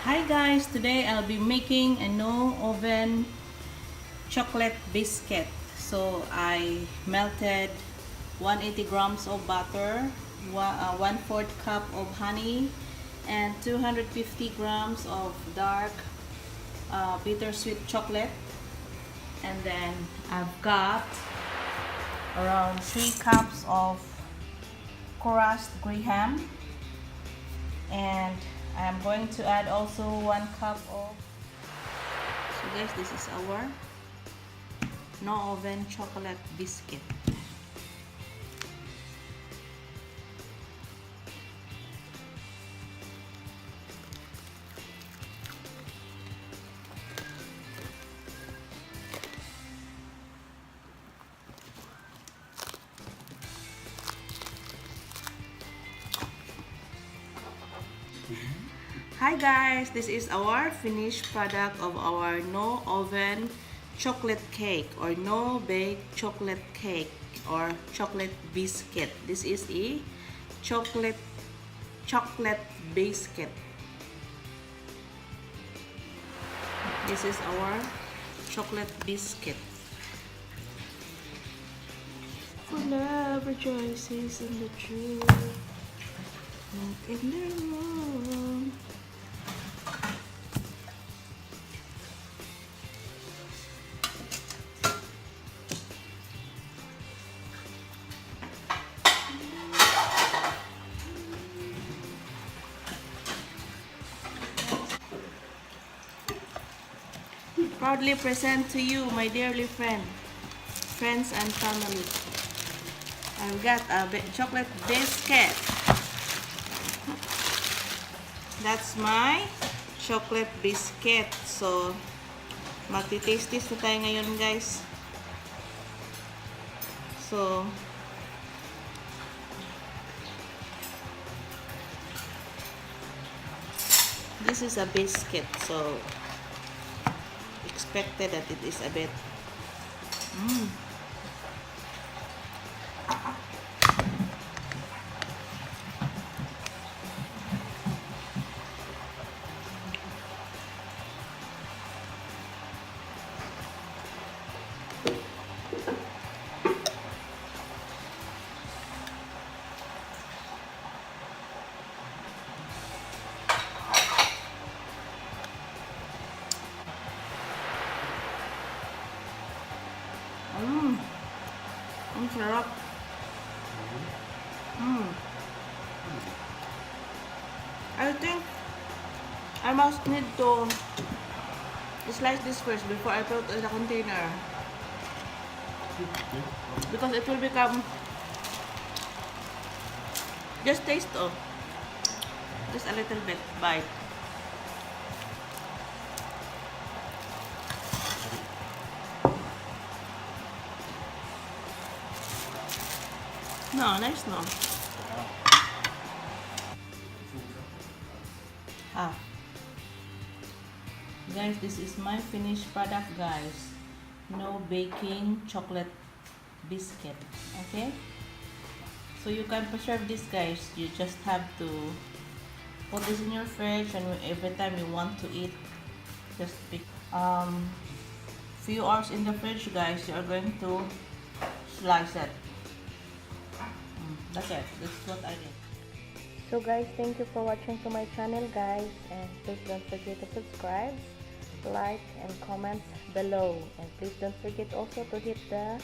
Hi guys, today I'll be making a no oven chocolate biscuit. So I melted 180 grams of butter, 1/4 cup of honey, and 250 grams of dark bittersweet chocolate. And then I've got around 3 cups of crushed graham, and I'm going to add also 1 cup of, so guys, this is our no oven chocolate biscuit. Hi guys, this is our finished product of our no oven chocolate cake or no bake chocolate cake or chocolate biscuit. This is a chocolate biscuit. This is our chocolate biscuit. For love rejoices in the truth, not in the wrong. Proudly present to you, my dearly friends and family. I've got a chocolate biscuit. That's my chocolate biscuit. So, magti-taste-taste na tayo ngayon, guys. So, this is a biscuit. So, expected that it is a bit ang sarap. I think I must need to slice this first before I put it in the container, because it will become, just taste, just a little bit bite. No, nice, no? Guys, this is my finished product, guys. No baking chocolate biscuit. Okay? So you can preserve this, guys. You just have to put this in your fridge, and every time you want to eat, just pick few hours in the fridge, guys. You are going to slice it. That's it. That's what I did. So guys, thank you for watching to my channel, guys, and please don't forget to subscribe, like, and comment below, and please don't forget also to hit the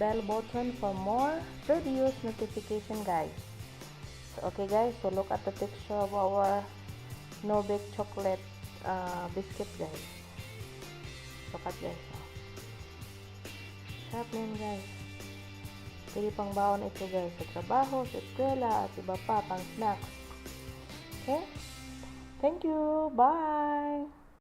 bell button for more videos notification, guys. So, okay guys, so look at the picture of our no bake chocolate biscuit, guys. Look at guys. Sarap na yun, guys. Pwede pang baon ito, guys, sa trabaho, sa eskwela, at iba pa pang snacks. Okay? Thank you. Bye!